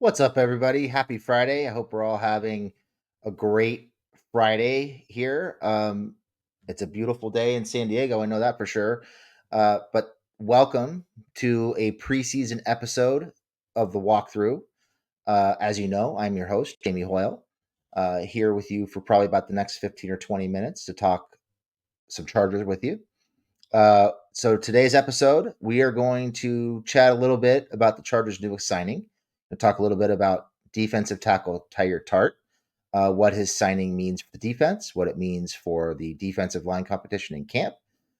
What's up, everybody? Happy Friday. I hope we're all having a great Friday here. It's a beautiful day in San Diego. I know that for sure. But welcome to a preseason episode of the walkthrough. As you know, I'm your host, Jamie Hoyle, here with you for probably about the next 15 or 20 minutes to talk some Chargers with you. So today's episode, we are going to chat a little bit about the Chargers' newest signing. We'll talk a little bit about defensive tackle Teair Tart, what his signing means for the defense, what it means for the defensive line competition in camp,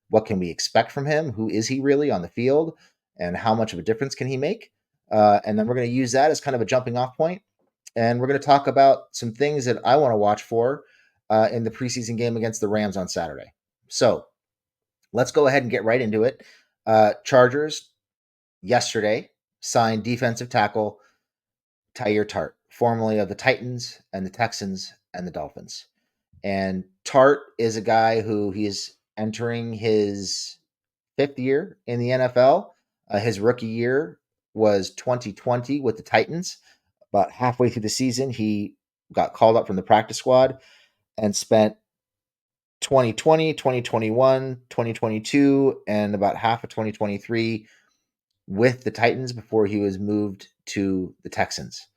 what can we expect from him, who is he really on the field, and how much of a difference can he make. And then we're going to use that as kind of a jumping off point, and we're going to talk about some things that I want to watch for in the preseason game against the Rams on Saturday. So let's go ahead and get right into it. Chargers yesterday signed defensive tackle Teair Tart, formerly of the Titans and the Texans and the Dolphins. And Tart is a guy who he's entering his fifth year in the NFL. His rookie year was 2020 with the Titans. About halfway through the season, he got called up from the practice squad and spent 2020, 2021, 2022, and about half of 2023 with the Titans before he was moved to the Texans.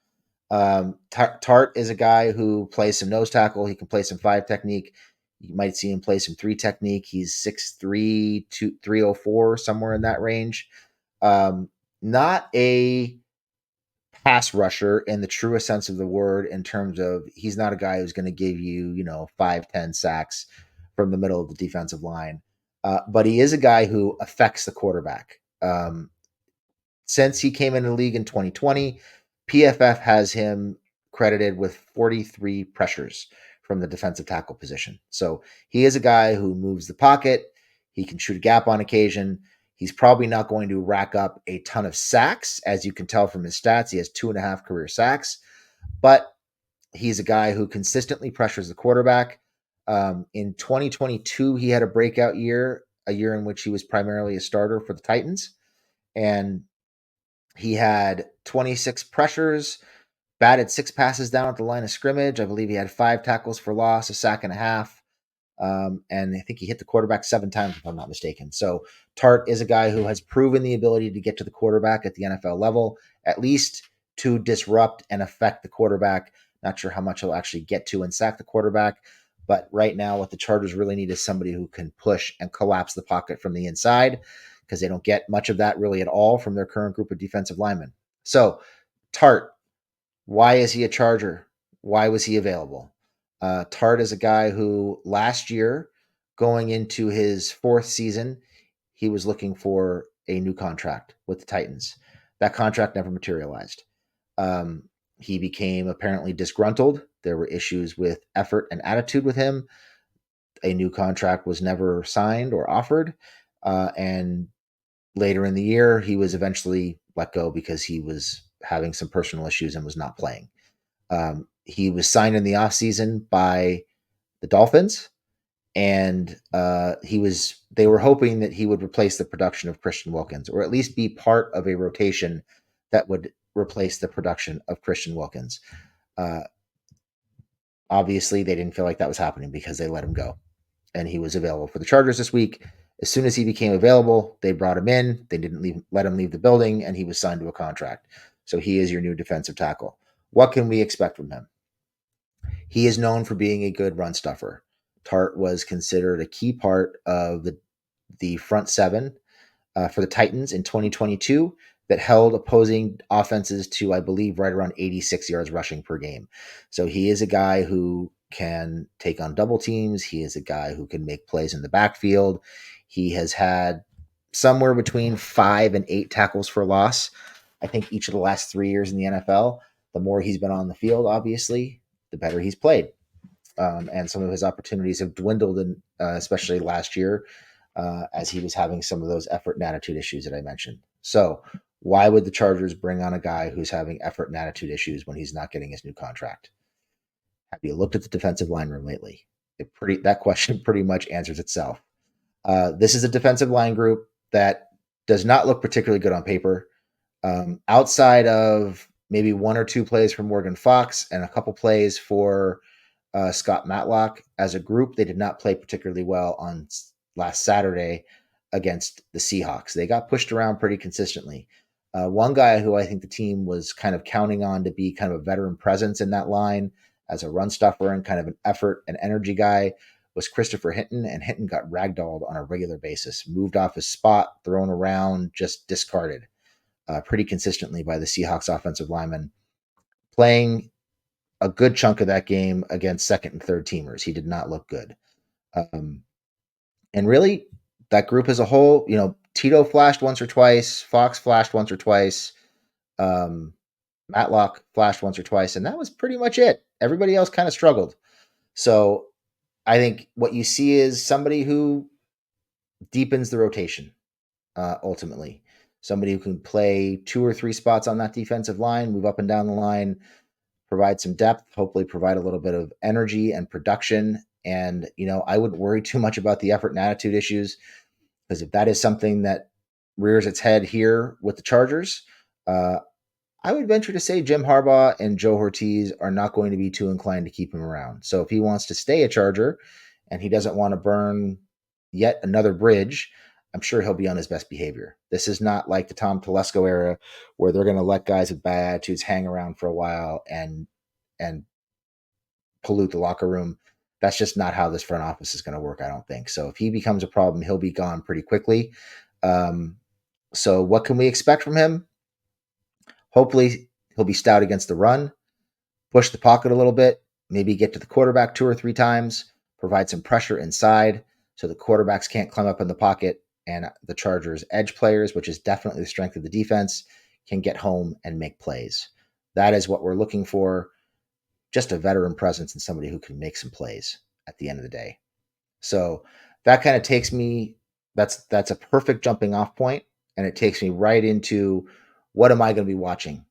Tart is a guy who plays some nose tackle. He can play some five technique. You might see him play some three technique. He's 6'3", 304, somewhere in that range. Not a pass rusher in the truest sense of the word, in terms of he's not a guy who's going to give you, 5, 10 sacks from the middle of the defensive line. But he is a guy who affects the quarterback. Since he came into the league in 2020, PFF has him credited with 43 pressures from the defensive tackle position. So he is a guy who moves the pocket. He can shoot a gap on occasion. He's probably not going to rack up a ton of sacks, as you can tell from his stats. He has 2.5 career sacks, but he's a guy who consistently pressures the quarterback. In 2022, he had a breakout year, a year in which he was primarily a starter for the Titans. And he had 26 pressures, batted 6 passes down at the line of scrimmage. I believe he had 5 tackles for loss, a sack and a half. And I think he hit the quarterback 7 times, if I'm not mistaken. So Tart is a guy who has proven the ability to get to the quarterback at the NFL level, at least to disrupt and affect the quarterback. Not sure how much he'll actually get to and sack the quarterback. But right now, what the Chargers really need is somebody who can push and collapse the pocket from the inside, because they don't get much of that really at all from their current group of defensive linemen. So, Tart, why is he a Charger? Why was he available? Tart is a guy who last year, going into his fourth season, he was looking for a new contract with the Titans. That contract never materialized. He became apparently disgruntled. There were issues with effort and attitude with him. A new contract was never signed or offered. And later in the year, he was eventually let go because he was having some personal issues and was not playing. He was signed in the offseason by the Dolphins, and they were hoping that he would replace the production of Christian Wilkins, or at least be part of a rotation that would replace the production of Christian Wilkins. Uh, Obviously, they didn't feel like that was happening because they let him go, and he was available for the Chargers this week. As soon as he became available, they brought him in. They didn't let him leave the building, and he was signed to a contract. So he is your new defensive tackle. What can we expect from him? He is known for being a good run stuffer. Tart was considered a key part of the front seven for the Titans in 2022 that held opposing offenses to, I believe, right around 86 yards rushing per game. So he is a guy who can take on double teams. He is a guy who can make plays in the backfield. He has had somewhere between 5 and 8 tackles for loss, I think, each of the last 3 years in the NFL. The more he's been on the field, obviously, the better he's played. And some of his opportunities have dwindled, especially last year, as he was having some of those effort and attitude issues that I mentioned. So, why would the Chargers bring on a guy who's having effort and attitude issues when he's not getting his new contract? Have you looked at the defensive line room lately? That question pretty much answers itself. This is a defensive line group that does not look particularly good on paper. Outside of maybe one or two plays for Morgan Fox and a couple plays for Scott Matlock. As a group, they did not play particularly well on last Saturday against the Seahawks. They got pushed around pretty consistently. One guy who I think the team was kind of counting on to be kind of a veteran presence in that line as a run stuffer and kind of an effort and energy guy was Christopher Hinton, and Hinton got ragdolled on a regular basis, moved off his spot, thrown around, just discarded pretty consistently by the Seahawks offensive lineman, playing a good chunk of that game against second and third teamers. He did not look good. Um, and really, that group as a whole, Tito flashed once or twice, Fox flashed once or twice, um, Matlock flashed once or twice, and that was pretty much it. Everybody else kind of struggled. So I think what you see is somebody who deepens the rotation ultimately. Somebody who can play two or three spots on that defensive line, move up and down the line, provide some depth, hopefully provide a little bit of energy and production. And, I wouldn't worry too much about the effort and attitude issues because if that is something that rears its head here with the Chargers, uh, I would venture to say Jim Harbaugh and Joe Ortiz are not going to be too inclined to keep him around. So if he wants to stay a Charger and he doesn't want to burn yet another bridge, I'm sure he'll be on his best behavior. This is not like the Tom Telesco era where they're going to let guys with bad attitudes hang around for a while and pollute the locker room. That's just not how this front office is going to work, I don't think. So if he becomes a problem, he'll be gone pretty quickly. Um, so what can we expect from him? Hopefully, he'll be stout against the run, push the pocket a little bit, maybe get to the quarterback two or three times, provide some pressure inside so the quarterbacks can't climb up in the pocket and the Chargers' edge players, which is definitely the strength of the defense, can get home and make plays. That is what we're looking for. Just a veteran presence and somebody who can make some plays at the end of the day. So that kind of takes me. That's a perfect jumping off point, and it takes me right into what am I going to be watching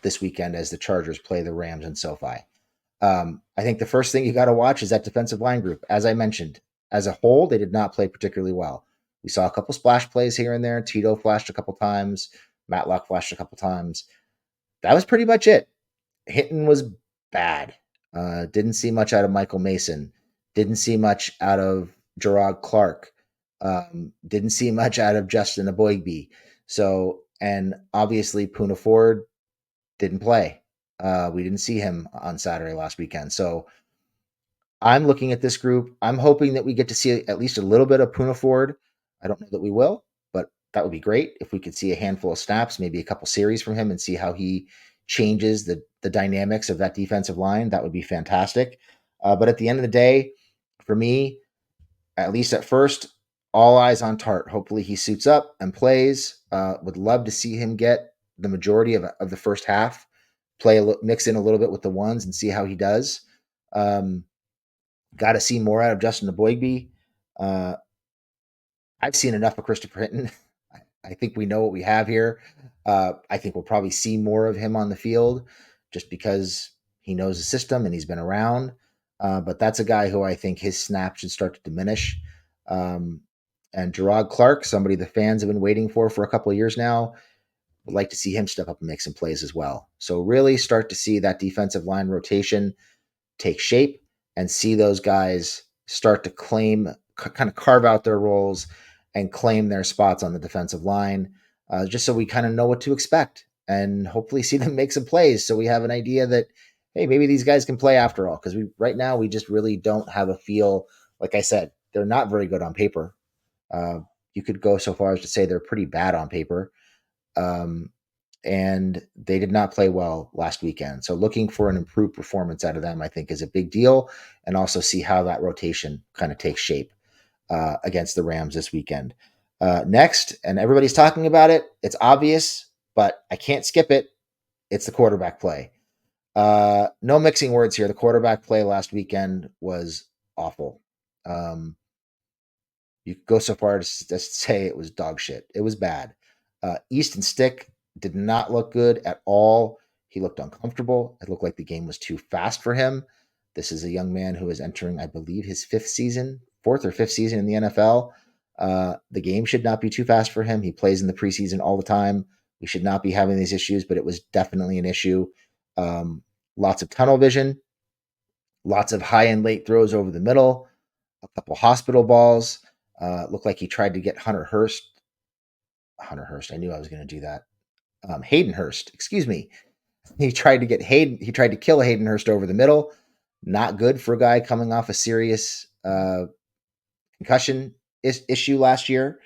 this weekend as the Chargers play the Rams in SoFi. I think the first thing you got to watch is that defensive line group. As I mentioned, as a whole, they did not play particularly well. We saw a couple splash plays here and there. Tito flashed a couple times. Matlock flashed a couple times. That was pretty much it. Hinton was bad. Didn't see much out of Michael Mason. Didn't see much out of Gerard Clark. Didn't see much out of Justin Aboigbe. So, and obviously Puna Ford didn't play. We didn't see him on Saturday last weekend. So I'm looking at this group. I'm hoping that we get to see at least a little bit of Puna Ford. I don't know that we will, but that would be great if we could see a handful of snaps, maybe a couple series from him and see how he changes the dynamics of that defensive line. That would be fantastic. But at the end of the day, for me, at least at first, all eyes on Tart. Hopefully he suits up and plays. Would love to see him get the majority of the first half, mix in a little bit with the ones and see how he does. Got to see more out of Justin Aboigbe. Uh, I've seen enough of Christopher Hinton. I think we know what we have here. I think we'll probably see more of him on the field just because he knows the system and he's been around. But that's a guy who I think his snap should start to diminish. And Gerard Clark, somebody the fans have been waiting for a couple of years now, would like to see him step up and make some plays as well. So really start to see that defensive line rotation take shape and see those guys start to kind of carve out their roles and claim their spots on the defensive line, just so we kind of know what to expect and hopefully see them make some plays so we have an idea that, hey, maybe these guys can play after all. Because right now we just really don't have a feel. Like I said, they're not very good on paper. Uh, you could go so far as to say they're pretty bad on paper. Um, and they did not play well last weekend. So looking for an improved performance out of them, I think, is a big deal, and also see how that rotation kind of takes shape against the Rams this weekend. Next, and everybody's talking about it. It's obvious, but I can't skip it. It's the quarterback play. No mixing words here. The quarterback play last weekend was awful. You could go so far as to say it was dog shit. It was bad. Easton Stick did not look good at all. He looked uncomfortable. It looked like the game was too fast for him. This is a young man who is entering, I believe, his fourth or fifth season in the NFL. The game should not be too fast for him. He plays in the preseason all the time. We should not be having these issues, but it was definitely an issue. Um, Lots of tunnel vision, lots of high and late throws over the middle, a couple hospital balls. Looked like he tried to get Hunter Hurst. Hunter Hurst. I knew I was going to do that. Hayden Hurst. Excuse me. He tried to get Hayden. He tried to kill Hayden Hurst over the middle. Not good for a guy coming off a serious concussion issue last year.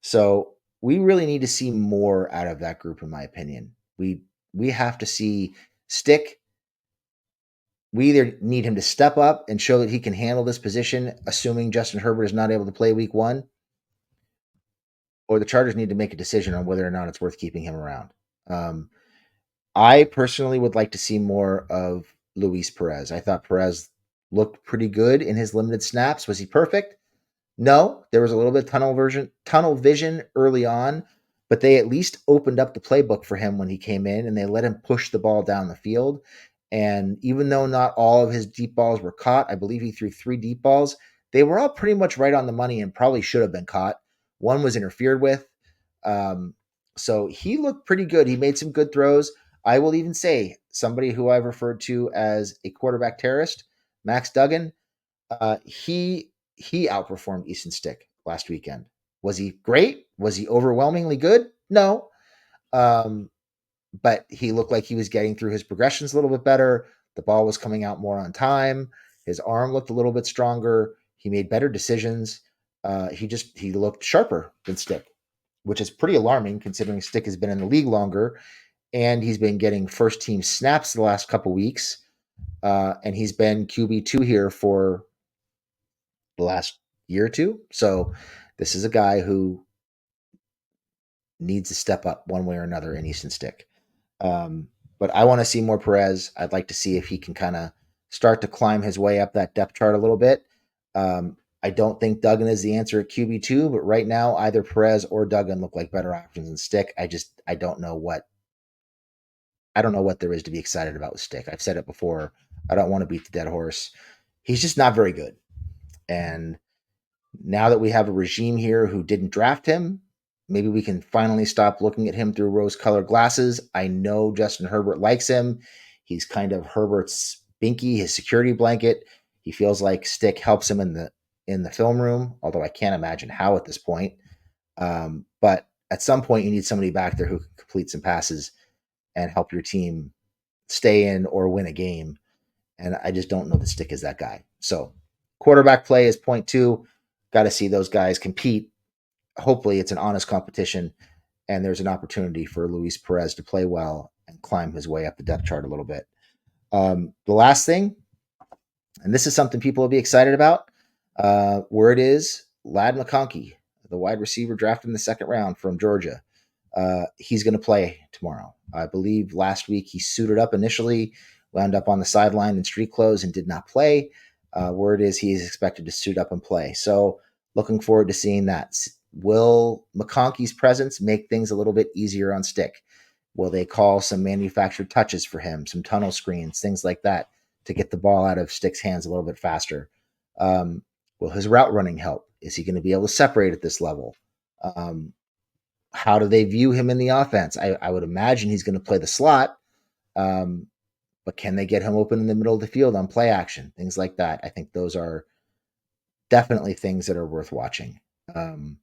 So we really need to see more out of that group, in my opinion. We have to see Stick. We either need him to step up and show that he can handle this position, assuming Justin Herbert is not able to play week one, or the Chargers need to make a decision on whether or not it's worth keeping him around. Um, I personally would like to see more of Luis Perez. I thought Perez looked pretty good in his limited snaps. Was he perfect? No, there was a little bit of tunnel vision early on, but they at least opened up the playbook for him when he came in and they let him push the ball down the field. And even though not all of his deep balls were caught, I believe he threw 3 deep balls. They were all pretty much right on the money and probably should have been caught. One was interfered with. Um, so he looked pretty good. He made some good throws. I will even say somebody who I've referred to as a quarterback terrorist, Max Duggan. He outperformed Easton Stick last weekend. Was he great? Was he overwhelmingly good? No. Um, but he looked like he was getting through his progressions a little bit better. The ball was coming out more on time. His arm looked a little bit stronger. He made better decisions. He looked sharper than Stick, which is pretty alarming considering Stick has been in the league longer and he's been getting first team snaps the last couple weeks. And he's been QB2 here for the last year or two. So this is a guy who needs to step up one way or another in Easton Stick. But I want to see more Perez. I'd like to see if he can kind of start to climb his way up that depth chart a little bit. I don't think Duggan is the answer at QB2, but right now either Perez or Duggan look like better options than Stick. I don't know what there is to be excited about with Stick. I've said it before. I don't want to beat the dead horse. He's just not very good. And now that we have a regime here who didn't draft him, maybe we can finally stop looking at him through rose-colored glasses. I know Justin Herbert likes him. He's kind of Herbert's binky, his security blanket. He feels like Stick helps him in the film room, although I can't imagine how at this point. But at some point, you need somebody back there who can complete some passes and help your team stay in or win a game. And I just don't know that Stick is that guy. So quarterback play is point two. Got to see those guys compete. Hopefully, it's an honest competition, and there's an opportunity for Luis Perez to play well and climb his way up the depth chart a little bit. The last thing, and this is something people will be excited about, where it is Lad McConkey, the wide receiver drafted in the second round from Georgia. He's going to play tomorrow. I believe last week he suited up initially, wound up on the sideline in street clothes and did not play. Word is he is expected to suit up and play. So looking forward to seeing that. Will McConkey's presence make things a little bit easier on Stick? Will they call some manufactured touches for him, some tunnel screens, things like that to get the ball out of Stick's hands a little bit faster? Um, will his route running help? Is he going to be able to separate at this level? How do they view him in the offense? I would imagine he's going to play the slot, um, but can they get him open in the middle of the field on play action? Things like that. I think those are definitely things that are worth watching. Um,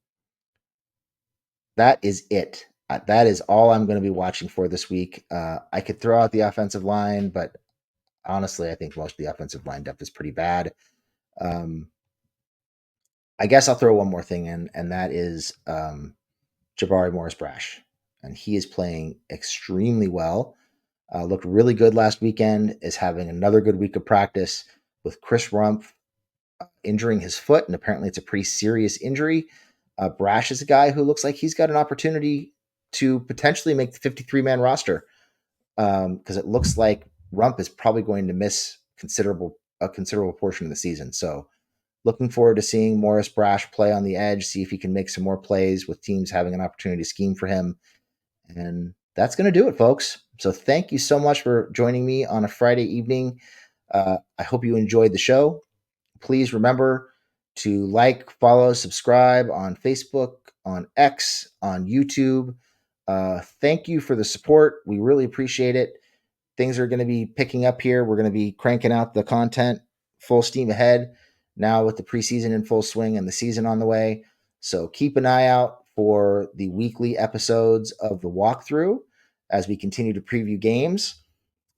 that is it. That is all I'm going to be watching for this week. I could throw out the offensive line, but honestly, I think most of the offensive line depth is pretty bad. Um, I guess I'll throw one more thing in, and that is Jabari Morris Brash. And he is playing extremely well. Looked really good last weekend, is having another good week of practice with Chris Rumpf injuring his foot, and apparently it's a pretty serious injury. Brash is a guy who looks like he's got an opportunity to potentially make the 53-man roster because it looks like Rump is probably going to miss a considerable portion of the season. So looking forward to seeing Morris Brash play on the edge, see if he can make some more plays with teams having an opportunity to scheme for him. And that's going to do it, folks. So thank you so much for joining me on a Friday evening. I hope you enjoyed the show. Please remember to like, follow, subscribe on Facebook, on X, on YouTube. Thank you for the support. We really appreciate it. Things are going to be picking up here. We're going to be cranking out the content full steam ahead now with the preseason in full swing and the season on the way. So keep an eye out for the weekly episodes of the walkthrough as we continue to preview games.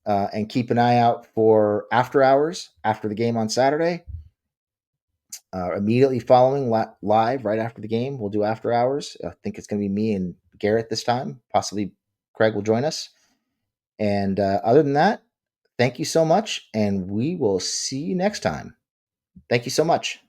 And keep an eye out for after hours after the game on Saturday. Immediately following live right after the game, we'll do after hours. I think it's going to be me and Garrett this time. Possibly Craig will join us. And other than that, thank you so much, and we will see you next time. Thank you so much.